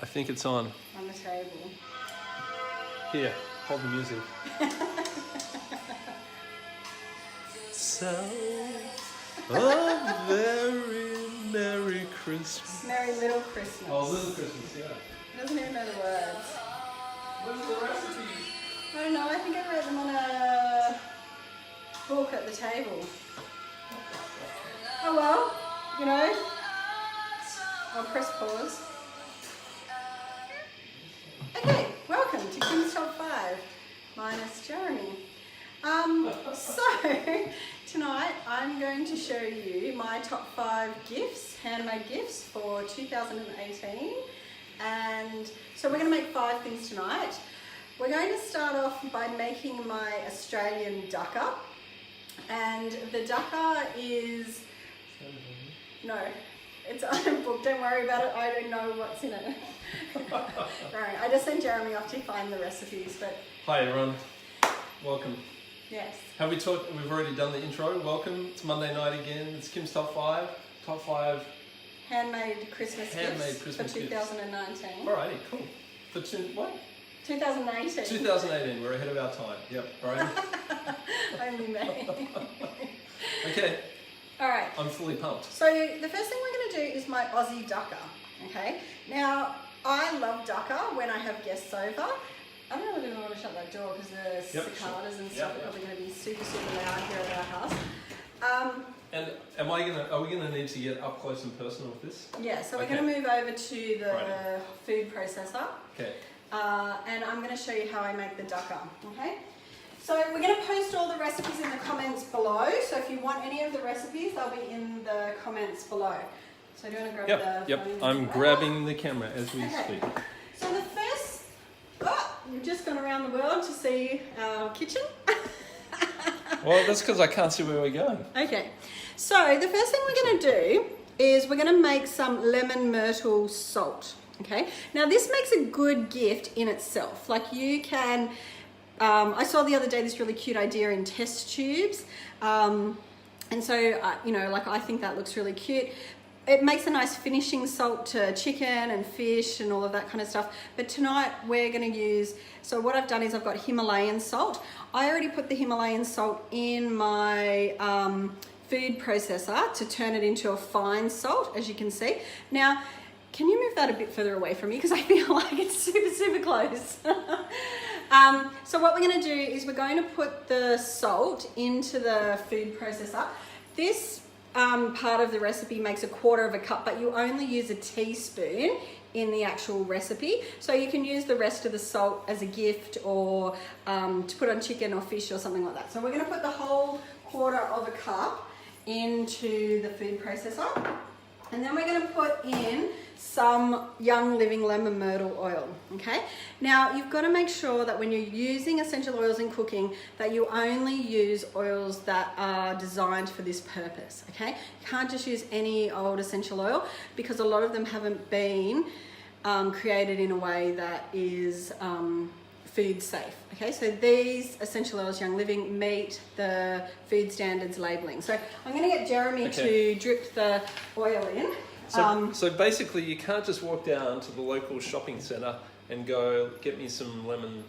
I think it's on. On the table. Here, hold the music. So, a very Merry Christmas. Merry Little Christmas. Oh, Little Christmas, yeah. Doesn't even know the words. What are the recipes? I don't know, I think I read them on a book at the table. Oh well, you know, I'll press pause. Okay, welcome to Kim's Top 5, minus Jeremy. So, tonight I'm going to show you my top 5 gifts, handmade gifts for 2018. And so we're going to make 5 things tonight. We're going to start off by making my Australian Dukkah. And the Dukkah is, no, it's on a book, don't worry about it, I don't know what's in it. Right, I just sent Jeremy off to find the recipes, but... Hi everyone, welcome. Yes. Have we talked, we've already done the intro, welcome, it's Monday night again, it's Kim's Top 5, Top 5 Handmade Christmas gifts for 2019. Alrighty, cool. For what? 2018. 2018, we're ahead of our time, yep, alright. Only me. Okay. Alright. I'm fully pumped. So the first thing we're going to do is my Aussie Dukkah, okay? Now, I love Dukkah when I have guests over. I don't know whether we want to shut that door because the cicadas and stuff are probably going to be super, super loud here at our house. And are we gonna need to get up close and personal with this? Yeah, so we're going to move over to the food processor. Okay. And I'm going to show you how I make the Dukkah, okay? So we're going to post all the recipes in the comments below. So if you want any of the recipes, they'll be in the comments below. So do you want to grab the phone? I'm grabbing the camera as we speak. So the first, we've just gone around the world to see our kitchen. Well, that's because I can't see where we're going. Okay, so the first thing we're going to do is we're going to make some lemon myrtle salt. Okay, now this makes a good gift in itself. Like you can, I saw the other day this really cute idea in test tubes. And so, you know, like I think that looks really cute. It makes a nice finishing salt to chicken and fish and all of that kind of stuff. But tonight we're going to use, so what I've done is I've got Himalayan salt. I already put the Himalayan salt in my food processor to turn it into a fine salt, as you can see. Now, can you move that a bit further away from me? Because I feel like it's super, super close. So what we're going to do is we're going to put the salt into the food processor. This part of the recipe makes 1/4 cup, but you only use a teaspoon in the actual recipe. So you can use the rest of the salt as a gift or to put on chicken or fish or something like that. So we're going to put the whole 1/4 cup into the food processor. And then we're going to put in some Young Living lemon myrtle oil, okay? Now, you've got to make sure that when you're using essential oils in cooking, that you only use oils that are designed for this purpose, okay? You can't just use any old essential oil because a lot of them haven't been created in a way that is food safe, okay? So these essential oils, Young Living, meet the food standards labeling. So I'm going to get Jeremy to drip the oil in. So basically you can't just walk down to the local shopping centre and go, get me some lemon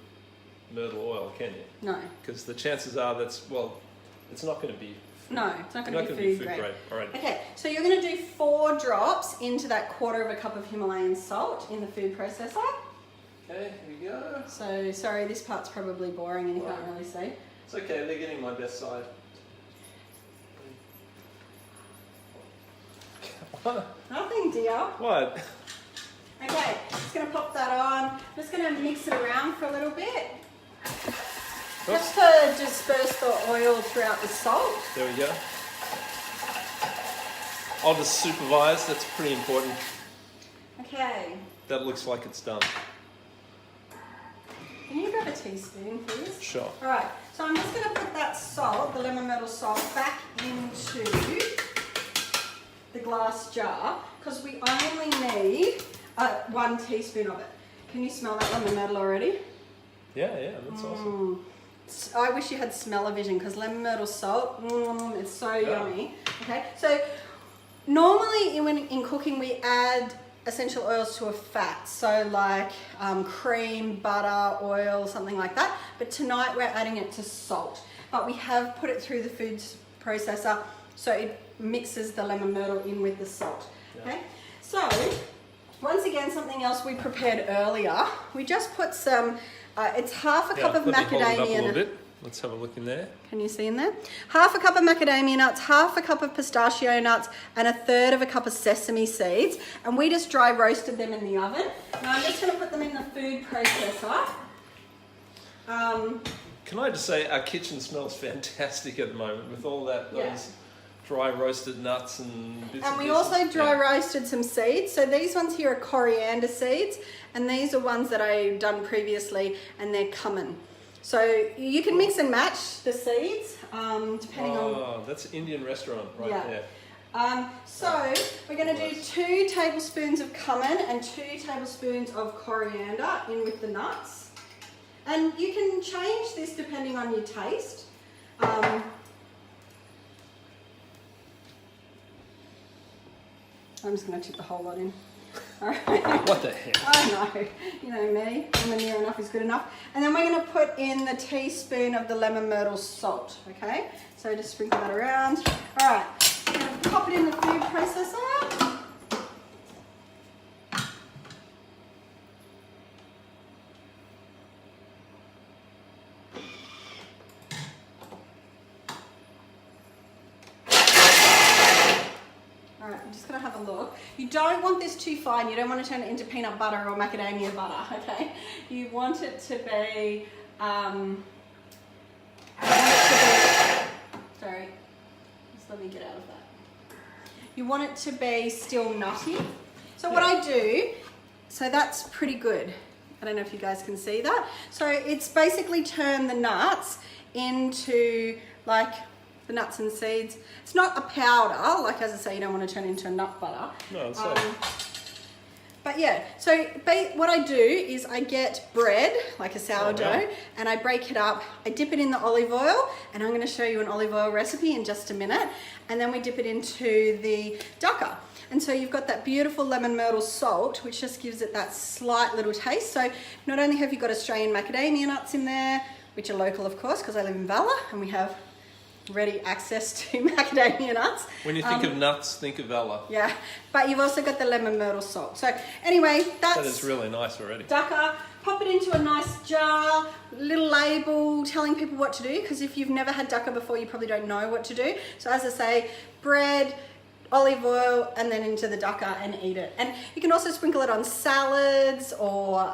myrtle oil, can you? No. Because the chances are it's not going to be food. No, it's not going to be food grade. All right. Okay, so you're going to do 4 drops into that 1/4 cup of Himalayan salt in the food processor. Okay, here we go. So, sorry, this part's probably boring and you can't really see. It's okay, they're getting my best side. Nothing, dear. What? Okay, just going to pop that on. Just going to mix it around for a little bit. Just to disperse the oil throughout the salt. There we go. I'll just supervise, that's pretty important. Okay. That looks like it's done. Can you grab a teaspoon, please? Sure. All right, so I'm just going to put that salt, the lemon myrtle salt, back into the glass jar because we only need 1 teaspoon of it. Can you smell that lemon myrtle already? Yeah, that's awesome. I wish you had smell-o-vision because lemon myrtle salt, it's so yummy. Okay, so normally in cooking we add essential oils to a fat, so like cream, butter, oil, something like that. But tonight we're adding it to salt. But we have put it through the food processor so it mixes the lemon myrtle in with the salt. Okay, so once again, something else we prepared earlier. We just put some, it's half a cup of let me hold it up a macadamia little bit. Let's have a look in there. Can you see in there? Half a cup of macadamia nuts, half a cup of pistachio nuts, and 1/3 of a cup of sesame seeds. And we just dry roasted them in the oven. Now I'm just going to put them in the food processor. Can I just say our kitchen smells fantastic at the moment with all that those dry roasted nuts and bits and and we pieces. also dry roasted some seeds. So these ones here are coriander seeds, and these are ones that I've done previously, and they're cumin. So you can mix and match the seeds depending on. Oh, that's an Indian restaurant right there. So we're going to do 2 tablespoons of cumin and 2 tablespoons of coriander in with the nuts. And you can change this depending on your taste. I'm just going to tip the whole lot in. All right. What the heck? I know, you know me, I'm near enough is good enough. And then we're going to put in the teaspoon of the lemon myrtle salt, okay? So just sprinkle that around. All right, we're going to pop it in the food processor. All right, I'm just going to have a look. You don't want this too fine. You don't want to turn it into peanut butter or macadamia butter, okay? You want it to be, sorry, just let me get out of that. You want it to be still nutty. So what I do, so that's pretty good. I don't know if you guys can see that. So it's basically turned the nuts into like the nuts and seeds. It's not a powder, like as I say, you don't want to turn it into a nut butter. No, it's but yeah, so what I do is I get bread, like a sourdough, and I break it up. I dip it in the olive oil, and I'm going to show you an olive oil recipe in just a minute. And then we dip it into the dukkah. And so you've got that beautiful lemon myrtle salt, which just gives it that slight little taste. So not only have you got Australian macadamia nuts in there, which are local, of course, because I live in Valla, and we have ready access to macadamia nuts. When you think of nuts, think of Ella. Yeah, but you've also got the lemon myrtle salt. So anyway, That is really nice already. dukkah. Pop it into a nice jar, little label telling people what to do, because if you've never had dukkah before, you probably don't know what to do. So as I say, bread, olive oil, and then into the dukkah and eat it. And you can also sprinkle it on salads or...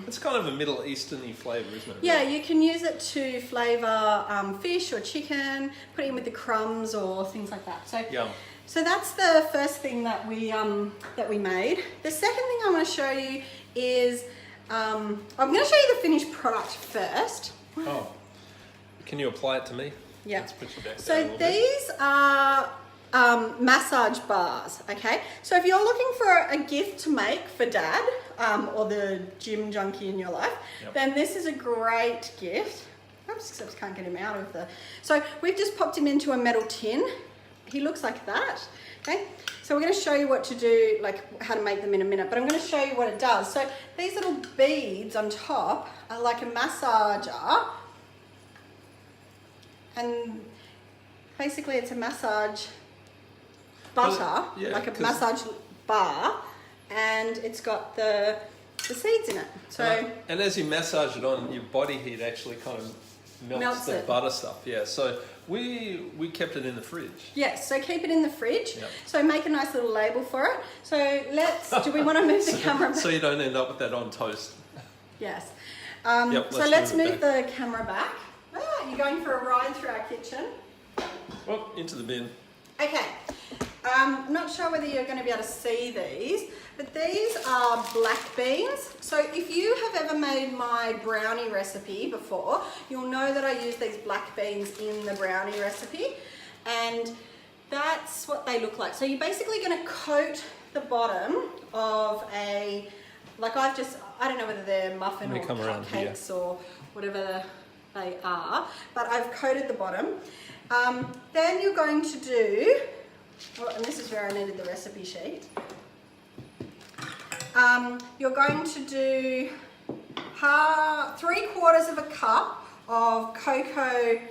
It's kind of a Middle Eastern-y flavour, isn't it? Yeah, you can use it to flavour fish or chicken, put it in with the crumbs or things like that. So, Yum. so that's the first thing that we made. The second thing I want to show you is, I'm going to show you the finished product first. Oh, can you apply it to me? Yeah. Let's put you back down a So little bit. these are massage bars, okay? So if you're looking for a gift to make for dad or the gym junkie in your life, then this is a great gift. Oops, except I can't get him out of the... So we've just popped him into a metal tin. He looks like that, okay? So we're going to show you what to do, like how to make them in a minute, but I'm going to show you what it does. So these little beads on top are like a massager, and basically it's a massage butter, like a massage bar, and it's got the seeds in it. So and as you massage it on, your body heat actually kind of melts the butter stuff. Yeah, so we kept it in the fridge. Yes, so keep it in the fridge. So make a nice little label for it. So do we want to move the camera back? So you don't end up with that on toast. Yes. So let's move the camera back. Ah, you're going for a ride through our kitchen. Well, into the bin. Okay, I'm not sure whether you're going to be able to see these, but these are black beans. So if you have ever made my brownie recipe before, you'll know that I use these black beans in the brownie recipe, and that's what they look like. So you're basically going to coat the bottom of a, like I don't know whether they're muffin or cupcakes or whatever they are, but I've coated the bottom. Then you're going to do, and this is where I needed the recipe sheet. you're going to do 3/4 of a cup of cocoa.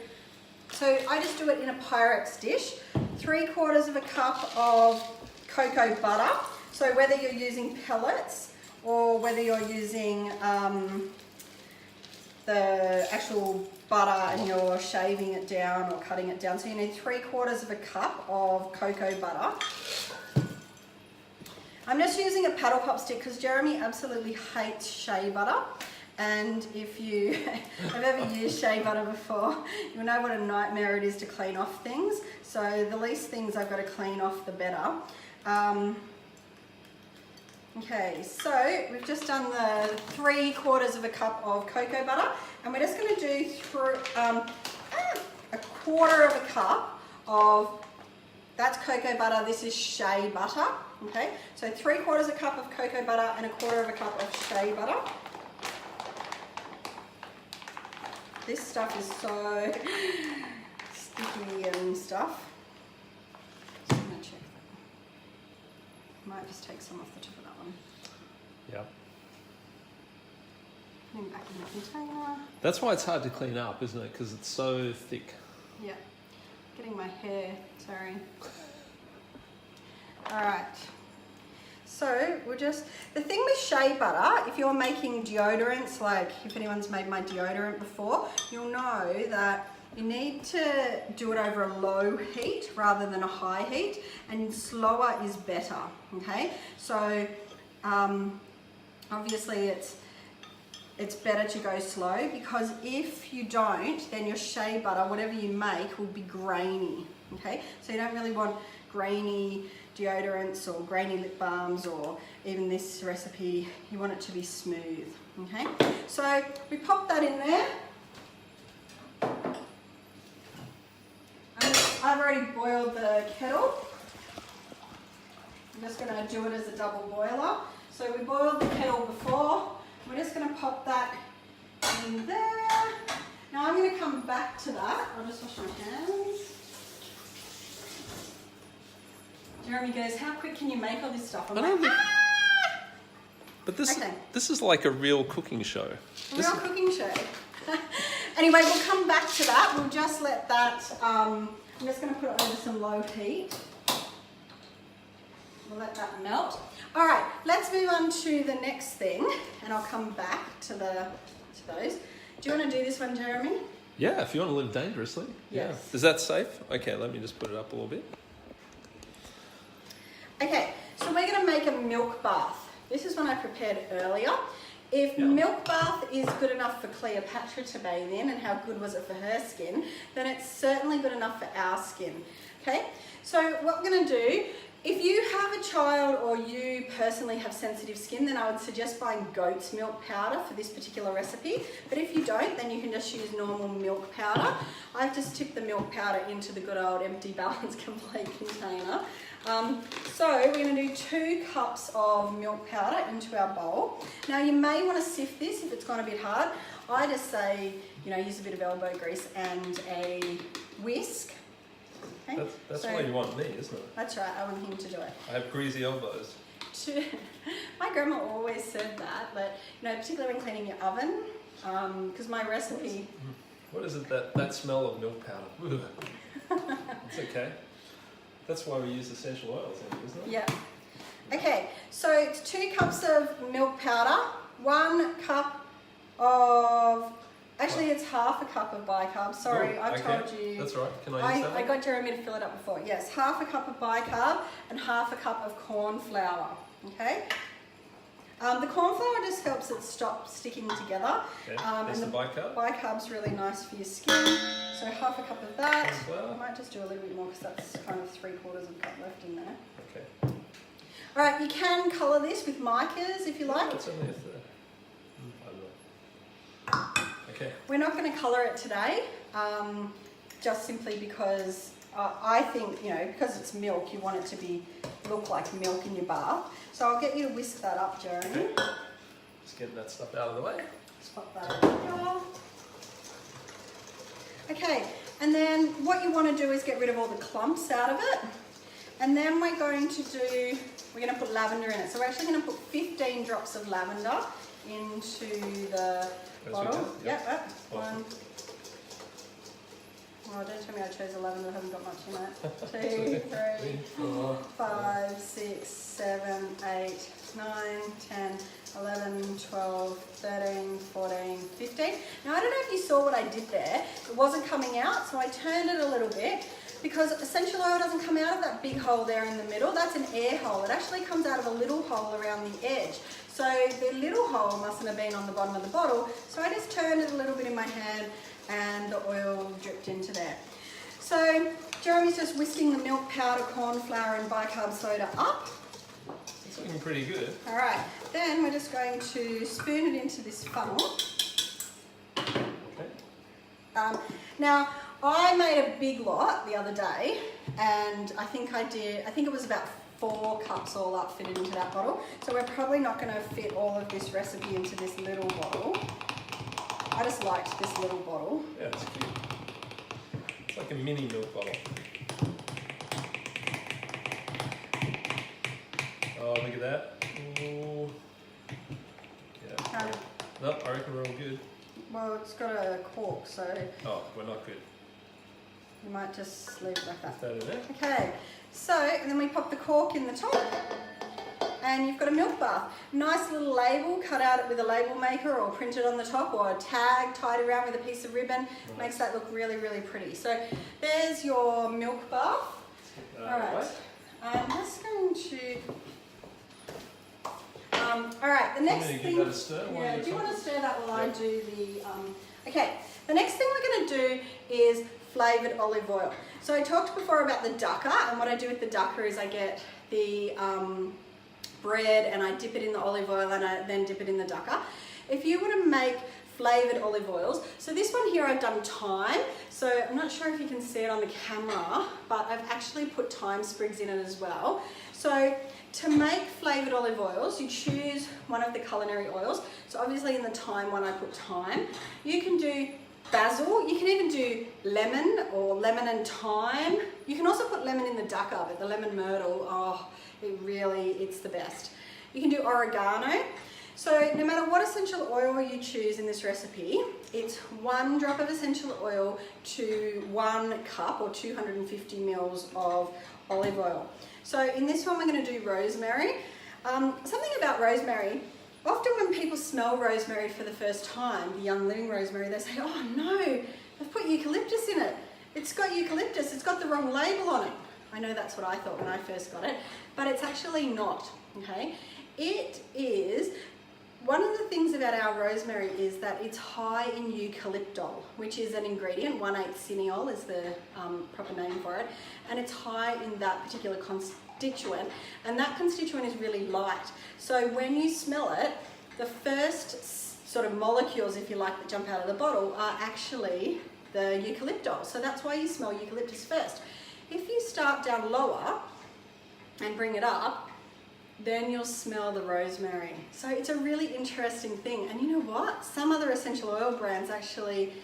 So I just do it in a Pyrex dish. 3/4 of a cup of cocoa butter. So whether you're using pellets or whether you're using the actual butter and you're shaving it down or cutting it down. So you need 3/4 of a cup of cocoa butter. I'm just using a paddle pop stick because Jeremy absolutely hates shea butter. And if you have ever used shea butter before, you'll know what a nightmare it is to clean off things. So the least things I've got to clean off, the better. Okay, so we've just done the 3/4 of a cup of cocoa butter, and we're just going to do 1/4 of a cup of, that's cocoa butter, this is shea butter. Okay, so 3/4 a cup of cocoa butter and 1/4 of a cup of shea butter. This stuff is so sticky and stuff. So I'm going to check that. Might just take some off the top of that one. Yep. Putting back in the container. That's why it's hard to clean up, isn't it? Because it's so thick. Yeah. Getting my hair, sorry. Alright. So we'll just, the thing with shea butter, if you're making deodorants, like if anyone's made my deodorant before, you'll know that you need to do it over a low heat rather than a high heat, and slower is better, okay? So obviously it's better to go slow, because if you don't, then your shea butter, whatever you make, will be grainy, okay? So you don't really want grainy deodorants or grainy lip balms, or even this recipe, you want it to be smooth, okay? So we pop that in there. I've already boiled the kettle. I'm just going to do it as a double boiler. So we boiled the kettle before. We're just going to pop that in there. Now I'm going to come back to that. I'll just wash my hands. Jeremy goes, how quick can you make all this stuff? I'm like, But this, okay. This is like a real cooking show. Cooking show. Anyway, we'll come back to that. We'll just let that, I'm just going to put it over some low heat. We'll let that melt. All right, let's move on to the next thing, and I'll come back to those. Do you want to do this one, Jeremy? Yeah, if you want to live dangerously. Yes. Yeah. Is that safe? Okay, let me just put it up a little bit. Okay, so we're going to make a milk bath. This is one I prepared earlier. If milk bath is good enough for Cleopatra to bathe in, and how good was it for her skin, then it's certainly good enough for our skin. Okay, so what we're going to do, if you have a child or you personally have sensitive skin, then I would suggest buying goat's milk powder for this particular recipe. But if you don't, then you can just use normal milk powder. I've just tipped the milk powder into the good old empty Balance Complete container. So we're going to do 2 cups of milk powder into our bowl. Now you may want to sift this if it's gone a bit hard. I just say, use a bit of elbow grease and a whisk. Okay? That's why you want me, isn't it? That's right, I want him to do it. I have greasy elbows. My grandma always said that, but particularly when cleaning your oven, because my recipe... What is it, that smell of milk powder? It's okay. That's why we use essential oils, isn't it? Yeah. Okay, so it's 2 cups of milk powder, 1 cup of... Actually, it's half a cup of bicarb. Sorry, I told you. That's right. Can I use that? I got Jeremy to fill it up before. Yes, half a cup of bicarb and half a cup of corn flour. Okay. The corn flour just helps it stop sticking together. Okay. And the bicarb. Bicarb's really nice for your skin. So half a cup of that. Corn flour. I might just do a little bit more because that's kind of 3/4 of a cup left in there. Okay. All right, you can colour this with micas if you like. That's only a third. Okay. We're not going to colour it today, just simply because I think, because it's milk, you want it to look like milk in your bath. So I'll get you to whisk that up, Jeremy. Okay. Just getting that stuff out of the way. Just pop that in here. Okay, and then what you want to do is get rid of all the clumps out of it. And then we're going to do we're going to put lavender in it. So we're actually going to put 15 drops of lavender into the bottle. Yep. One. Oh, don't tell me I chose a lavender, I haven't got much in it. 2, 3, 4, 5, 6, 7, 8, 9, 10, 11, 12, 13, 14, 15. Now I don't know if you saw what I did there. It wasn't coming out, so I turned it a little bit because essential oil doesn't come out of that big hole there in the middle. That's an air hole. It actually comes out of a little hole around the edge. So the little hole mustn't have been on the bottom of the bottle. So I just turned it a little bit in my hand and the oil dripped into there. So Jeremy's just whisking the milk, powder, corn flour and bicarb soda up. It's looking pretty good. All right, then we're just going to spoon it into this funnel. Okay. Now, I made a big lot the other day and I think it was about 4 cups all up fitted into that bottle. So we're probably not going to fit all of this recipe into this little bottle. I just liked this little bottle. Yeah, it's cute. It's like a mini milk bottle. Oh, look at that. Ooh. Yeah. Nope, I reckon we're all good. Well, it's got a cork, so Oh, we're not good. you might just leave it like that. Put that in there. Okay, so and then we pop the cork in the top and you've got a milk bath. Nice little label, cut out with a label maker or printed on the top or a tag tied around with a piece of ribbon. Nice. Makes that look really, really pretty. So there's your milk bath. All right, I'm just going to... all right, the next thing... Give that a stir yeah, do you want to stir that while I do the... Okay, the next thing we're going to do is flavoured olive oil. So I talked before about the dukkah, and what I do with the dukkah is I get the bread and I dip it in the olive oil and I then dip it in the dukkah. If you were to make flavoured olive oils, so this one here I've done thyme, so I'm not sure if you can see it on the camera, but I've actually put thyme sprigs in it as well. So to make flavoured olive oils, you choose one of the culinary oils. So obviously in the thyme one I put thyme. You can do basil, you can even do lemon or lemon and thyme. You can also put lemon in the dukkah, but the lemon myrtle, oh, it's the best. You can do oregano. So no matter what essential oil you choose in this recipe, it's 1 drop of essential oil to 1 cup or 250 mils of olive oil. So in this one we're going to do rosemary. Something about rosemary, often when people smell rosemary for the first time, the Young Living rosemary, they say, oh no, they've put eucalyptus in it. It's got eucalyptus, it's got the wrong label on it. I know that's what I thought when I first got it, but it's actually not, okay? It is, one of the things about our rosemary is that it's high in eucalyptol, which is an ingredient, 1,8 cineol is the proper name for it, and it's high in that particular constituent, and that constituent is really light. So when you smell it, the first sort of molecules, if you like, that jump out of the bottle are actually the eucalyptol. So that's why you smell eucalyptus first. If you start down lower and bring it up, then you'll smell the rosemary. So it's a really interesting thing. And you know what? Some other essential oil brands actually,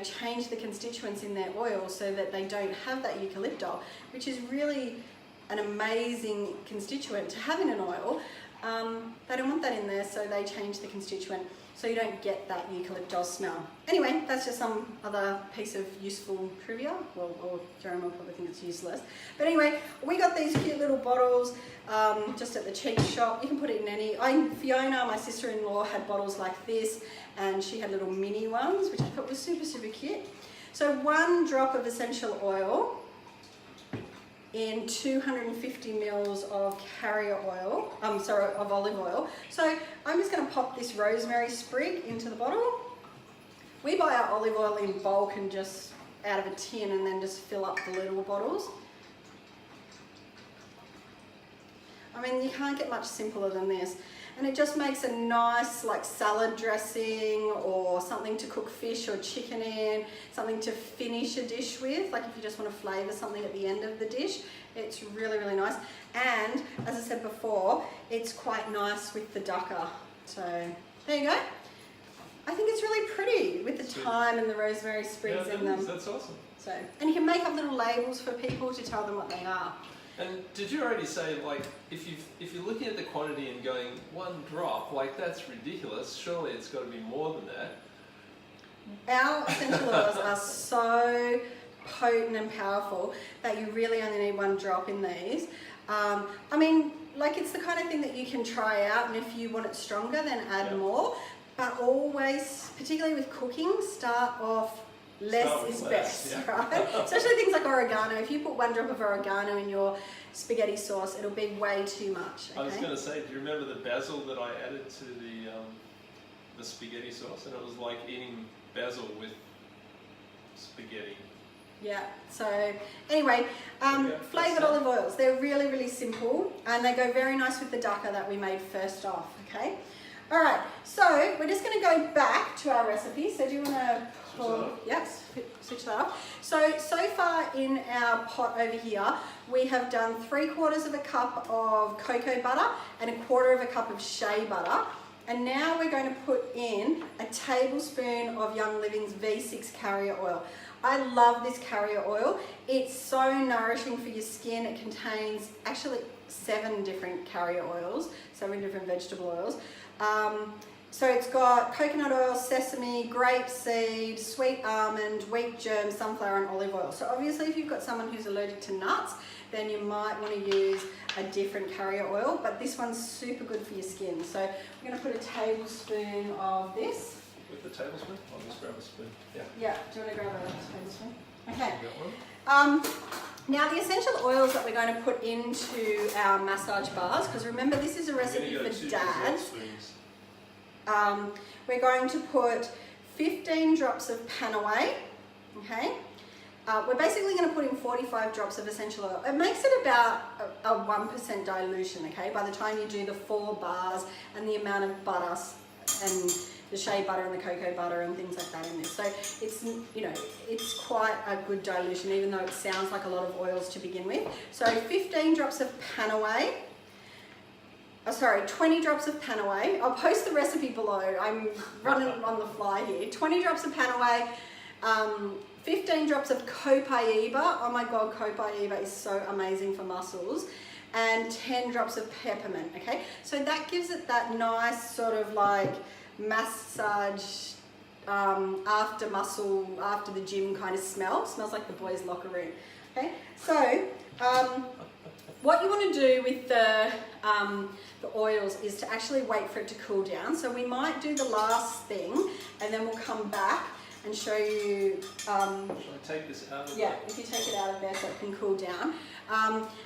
change the constituents in their oil so that they don't have that eucalyptol, which is really an amazing constituent to have in an oil. They don't want that in there, so they change the constituent so you don't get that eucalyptol smell. Anyway, that's just some other piece of useful trivia. Well, or Jeremy will probably think it's useless. But anyway, we got these cute little bottles just at the cheap shop. You can put it in any... Fiona, my sister-in-law, had bottles like this, and she had little mini ones, which I thought was super, super cute. So 1 drop of essential oil in 250 mils of carrier oil, of olive oil. So I'm just going to pop this rosemary sprig into the bottle. We buy our olive oil in bulk and just out of a tin and then just fill up the little bottles. I mean, you can't get much simpler than this. And it just makes a nice like salad dressing or something to cook fish or chicken in, something to finish a dish with, like if you just want to flavour something at the end of the dish. It's really, really nice. And as I said before, it's quite nice with the dukkah. So there you go. I think it's really pretty with the thyme and the rosemary sprigs in them. That's awesome. So, and you can make up little labels for people to tell them what they are. And did you already say, like, if you're looking at the quantity and going 1 drop, like that's ridiculous. Surely it's got to be more than that. Our essential oils are so potent and powerful that you really only need 1 drop in these. I mean, like, it's the kind of thing that you can try out, and if you want it stronger, then add more. But always, particularly with cooking, start off less is best, yeah. Right? Especially things like oregano. If you put 1 drop of oregano in your spaghetti sauce, it'll be way too much. Okay? I was going to say, do you remember the basil that I added to the spaghetti sauce? And it was like eating basil with spaghetti. Yeah, so anyway, flavoured olive oils. They're really, really simple, and they go very nice with the dukkah that we made first off, okay? All right, so we're just going to go back to our recipe. So do you want to pull? Yep, switch that off. So far in our pot over here, we have done 3/4 cup of cocoa butter and 1/4 cup of shea butter. And now we're going to put in a tablespoon of Young Living's V6 carrier oil. I love this carrier oil. It's so nourishing for your skin. It contains actually 7 different carrier oils, 7 different vegetable oils. So it's got coconut oil, sesame, grapeseed, sweet almond, wheat germ, sunflower and olive oil. So obviously if you've got someone who's allergic to nuts, then you might want to use a different carrier oil, but this one's super good for your skin. So we're going to put a tablespoon of this. With the tablespoon? I'll just grab a spoon. Yeah. Yeah, do you want to grab a tablespoon? Okay. Now the essential oils that we're going to put into our massage bars, because remember this is a recipe for Dad. We're going to put 15 drops of panaway, okay? We're basically going to put in 45 drops of essential oil. It makes it about a 1% dilution, okay? By the time you do the 4 bars and the amount of butter and the shea butter and the cocoa butter and things like that in this. So it's, you know, it's quite a good dilution, even though it sounds like a lot of oils to begin with. So 15 drops of panaway. 20 drops of panaway. I'll post the recipe below. I'm running on the fly here. 20 drops of panaway, 15 drops of copaiba. Oh my God, copaiba is so amazing for muscles. And 10 drops of peppermint, okay? So that gives it that nice sort of like massage after the gym kind of smell. Smells like the boys' locker room, okay? So what you want to do with the oils is to actually wait for it to cool down. So we might do the last thing and then we'll come back and show you. Shall I take this out of there? Yeah, if you take it out of there so it can cool down.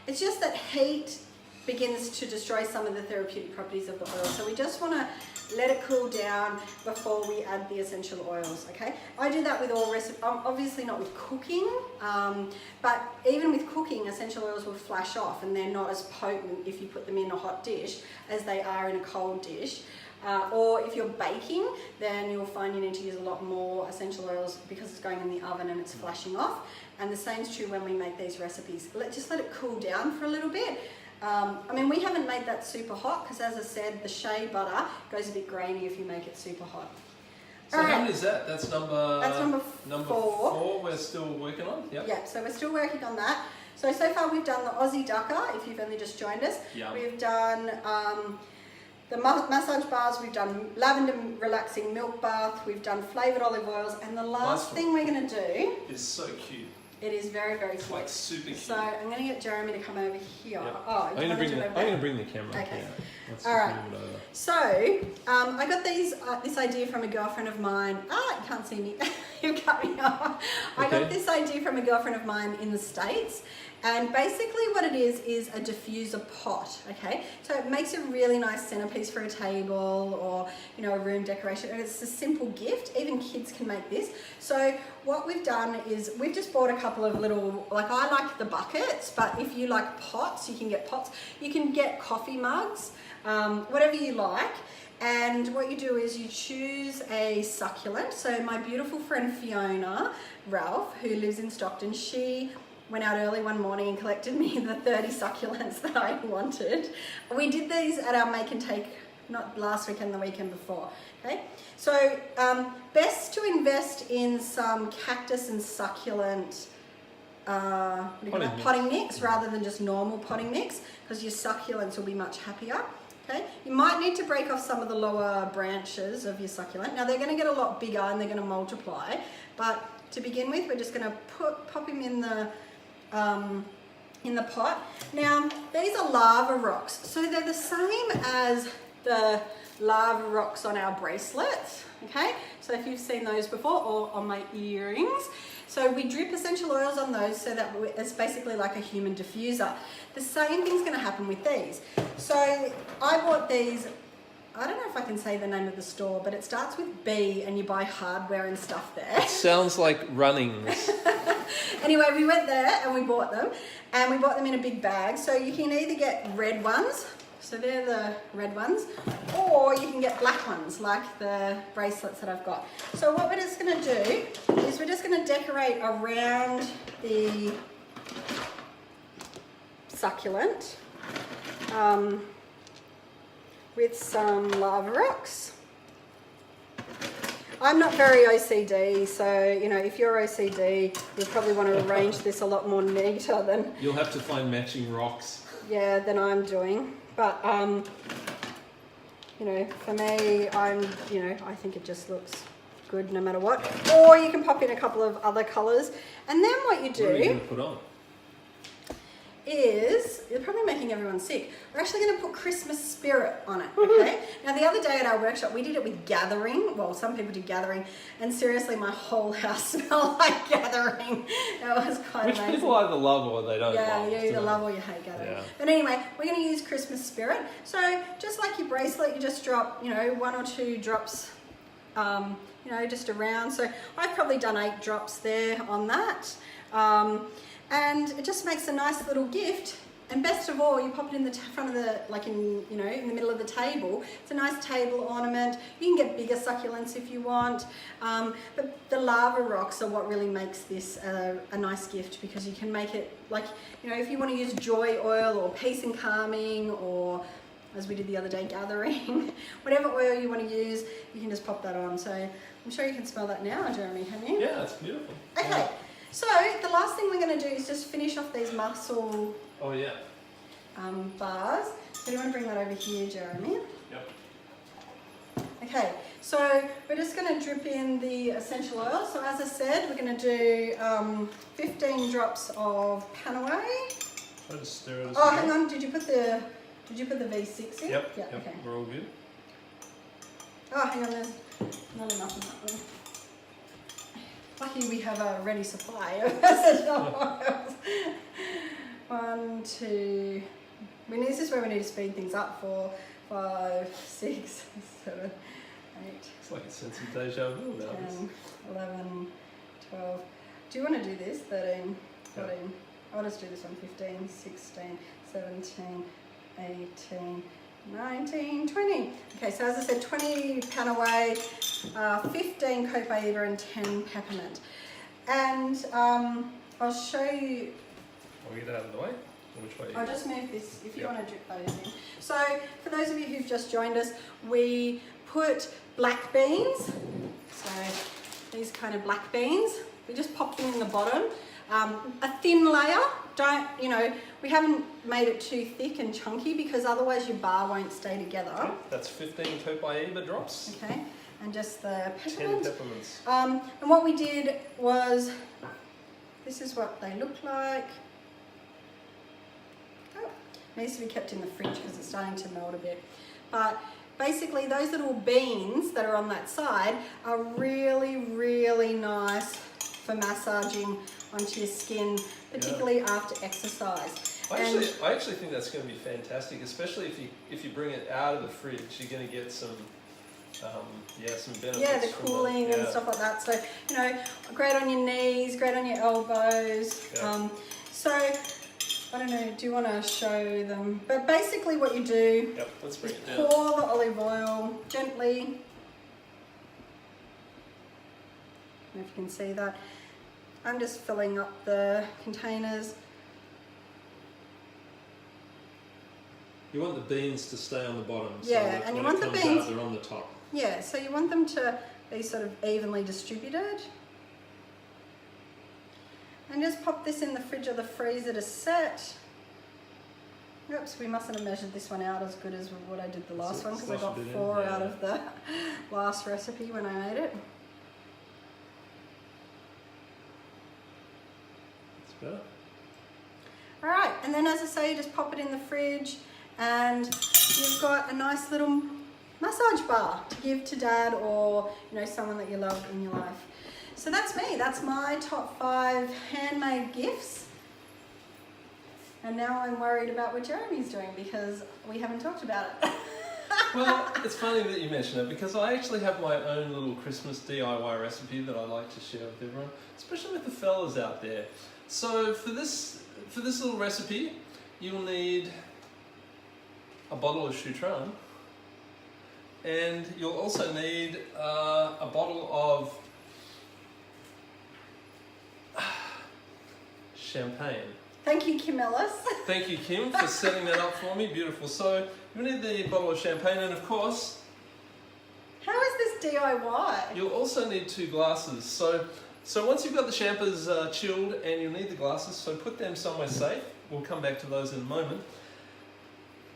It's just that heat begins to destroy some of the therapeutic properties of the oil. So we just want to let it cool down before we add the essential oils, okay? I do that with all recipes, obviously not with cooking, but even with cooking, essential oils will flash off and they're not as potent if you put them in a hot dish as they are in a cold dish. Or if you're baking, then you'll find you need to use a lot more essential oils because it's going in the oven and it's flashing off. And the same is true when we make these recipes. Just let it cool down for a little bit. I mean, we haven't made that super hot because, as I said, the shea butter goes a bit grainy if you make it super hot. So how many is that? That's number 4. 4 we're still working on? Yep. Yeah, so we're still working on that. So far we've done the Aussie Dukkah, if you've only just joined us. Yum. We've done the massage bars, we've done lavender relaxing milk bath, we've done flavoured olive oils, and the last thing we're going to do... is so cute. It is very, very cute. Like super cute. So I'm going to get Jeremy to come over here. Yep. Oh, I'm going to bring the camera. Okay. Let's all right. move it over. So I got this idea from a girlfriend of mine. You can't see me. You cut me off. I got this idea from a girlfriend of mine in the States. And basically what it is a diffuser pot, okay? So it makes a really nice centerpiece for a table or, you know, a room decoration. And it's a simple gift. Even kids can make this. So what we've done is we've just bought a couple of little, like I like the buckets, but if you like pots, you can get pots. You can get coffee mugs, whatever you like. And what you do is you choose a succulent. So my beautiful friend Fiona Ralph, who lives in Stockton, she went out early one morning and collected me the 30 succulents that I wanted. We did these at our make and take, not last weekend, the weekend before, okay? So best to invest in some cactus and succulent potting mix rather than just normal potting mix, because your succulents will be much happier. Okay, you might need to break off some of the lower branches of your succulent. Now they're going to get a lot bigger and they're going to multiply, but to begin with, we're just going to pop him in the pot. Now these are lava rocks, so they're the same as the lava rocks on our bracelets. Okay, so if you've seen those before, or on my earrings. So we drip essential oils on those so that it's basically like a human diffuser. The same thing's going to happen with these. So I bought these, I don't know if I can say the name of the store, but it starts with B and you buy hardware and stuff there. It sounds like Runnings. Anyway, we went there and we bought them, and we bought them in a big bag. So you can either get red ones, so they're the red ones, or you can get black ones like the bracelets that I've got. So what we're just going to do is we're just going to decorate around the succulent with some lava rocks. I'm not very OCD, so you know, if you're OCD, you'll probably want to arrange this a lot more neater than... You'll have to find matching rocks. Yeah, than I'm doing. But, you know, for me, I think it just looks good no matter what. Or you can pop in a couple of other colours. And then what you do... What are you going to put on? Is, you're probably making everyone sick. We're actually going to put Christmas spirit on it, okay? Now the other day at our workshop, we did it with gathering. Well, some people did gathering, and seriously, my whole house smelled like gathering. It was quite amazing. Which people either love or they don't Yeah, love. you either love or you hate gathering. Yeah. But anyway, we're going to use Christmas spirit. So just like your bracelet, you just drop, you know, 1 or 2 drops, you know, just around. So I've probably done 8 drops there on that. And it just makes a nice little gift. And best of all, you pop it in the front of the, like in, you know, in the middle of the table. It's a nice table ornament. You can get bigger succulents if you want. But the lava rocks are what really makes this a nice gift, because you can make it like, you know, if you want to use joy oil or peace and calming, or as we did the other day, gathering, whatever oil you want to use, you can just pop that on. So I'm sure you can smell that now, Jeremy, can you? Yeah, it's beautiful. Okay. Yeah. So the last thing we're going to do is just finish off these muscle bars. So do you want to bring that over here, Jeremy? Yep. Okay, so we're just going to drip in the essential oil. So as I said, we're going to do 15 drops of Panaway. Try to stir it. Oh, hang on. Did you put the V6 in? Yep. Yeah. Yep. Okay. We're all good. Oh, hang on. There's not enough in that one. Lucky we have a ready supply of essential oils. 1, 2. This is where we need to speed things up. 4, 5, 6, 7, 8. It's like it's sent some deja vu now. 10, 11, 12. Do you want to do this? 13, 14. Yeah. I'll just do this one. 15, 16, 17, 18. 19, 20. Okay, so as I said, 20 Panaway, 15 Copaiba and 10 Peppermint. And I'll show you... I'll get it out of the way. Or which way? I'll just move this if you want to drip those in. So for those of you who've just joined us, we put black beans. So these kind of black beans. We just pop them in the bottom. A thin layer. Don't, you know, we haven't made it too thick and chunky, because otherwise your bar won't stay together. Okay. That's 15 Copaiba drops. Okay, and just the peppermint. 10 peppermints. And what we did was, this is what they look like. Oh, needs to be kept in the fridge because it's starting to melt a bit. But basically those little beans that are on that side are really, really nice for massaging onto your skin, particularly after exercise. I actually think that's going to be fantastic, especially if you bring it out of the fridge. You're going to get some benefits. Yeah, the cooling and stuff like that. So, you know, great on your knees, great on your elbows. Yeah. So, I don't know, do you want to show them? But basically what you do let's bring it down. Pour the olive oil gently. I don't know if you can see that. I'm just filling up the containers. You want the beans to stay on the bottom. Yeah, so and you when want it the comes beans. out, they're on the top. Yeah, so you want them to be sort of evenly distributed. And just pop this in the fridge or the freezer to set. Oops, we mustn't have measured this one out as good as what I did the last one because I got 4 out of the last recipe when I made it. That's better. Alright, and then as I say, just pop it in the fridge and you've got a nice little massage bar to give to Dad or someone that you love in your life. So that's me, that's my top 5 handmade gifts. And now I'm worried about what Jeremy's doing because we haven't talked about it. Well, it's funny that you mention it because I actually have my own little Christmas DIY recipe that I like to share with everyone, especially with the fellas out there. So for this little recipe, you'll need a bottle of Choutron, and you'll also need a bottle of champagne. Thank you, Kim Ellis. Thank you, Kim, for setting that up for me. Beautiful. So you need the bottle of champagne, and of course, how is this DIY? you'll also need 2 glasses. So once you've got the champers chilled, and you'll need the glasses, so put them somewhere safe. We'll come back to those in a moment.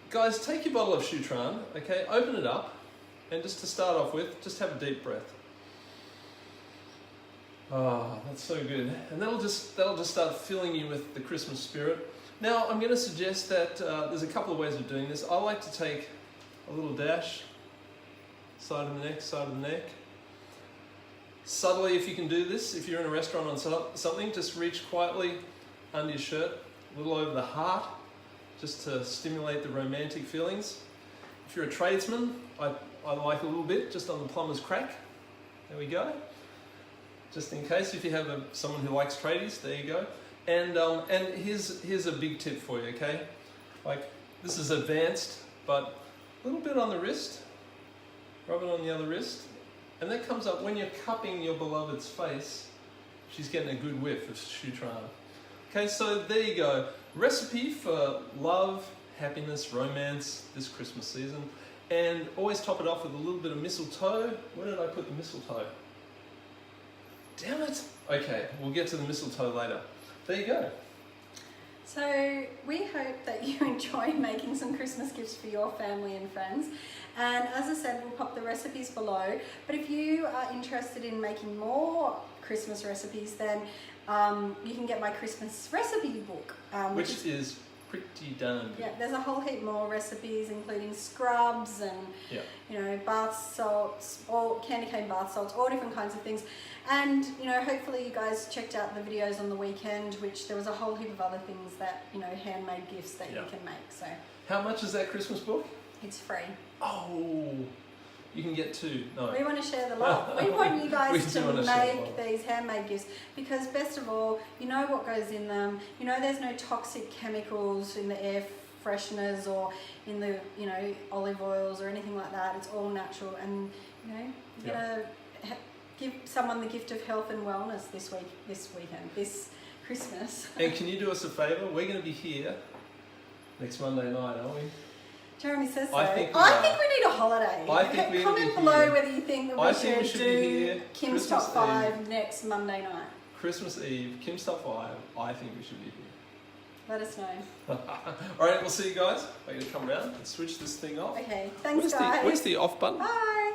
Guys, take your bottle of Choutron, okay, open it up, and just to start off with, just have a deep breath. Oh, that's so good. And that'll just start filling you with the Christmas spirit. Now, I'm going to suggest that there's a couple of ways of doing this. I like to take a little dash, side of the neck, side of the neck. Subtly, if you can do this, if you're in a restaurant or something, just reach quietly under your shirt, a little over the heart, just to stimulate the romantic feelings. If you're a tradesman, I like a little bit, just on the plumber's crack. There we go. Just in case, if you have someone who likes tradies, there you go. And here's a big tip for you, okay? Like, this is advanced, but a little bit on the wrist, rub it on the other wrist, and that comes up when you're cupping your beloved's face. She's getting a good whiff of Choutron. Okay, so there you go. Recipe for love, happiness, romance this Christmas season. And always top it off with a little bit of mistletoe. Where did I put the mistletoe? Damn it! Okay, we'll get to the mistletoe later. There you go. So we hope that you enjoy making some Christmas gifts for your family and friends. And as I said, we'll pop the recipes below. But if you are interested in making more Christmas recipes, then you can get my Christmas recipe book. Which is pretty darn good. Yeah, there's a whole heap more recipes, including scrubs and bath salts, or candy cane bath salts, all different kinds of things. And hopefully you guys checked out the videos on the weekend, which there was a whole heap of other things that handmade gifts that you can make. So how much is that Christmas book? It's free. Oh, you can get 2. No. We want to share the love. We want you guys to make these handmade gifts because, best of all, you know what goes in them. There's no toxic chemicals in the air fresheners or in the olive oils or anything like that. It's all natural, and you're gonna give someone the gift of health and wellness this weekend, this Christmas. And can you do us a favour? We're going to be here next Monday night, aren't we? Jeremy says so. I think we need a holiday. Comment below whether you think that we should do Kim's Top 5 next Monday night. Christmas Eve, Kim's Top 5. I think we should be here. Let us know. Alright, we'll see you guys. I'm going to come around and switch this thing off. Okay, thanks guys. Where's the off button? Bye.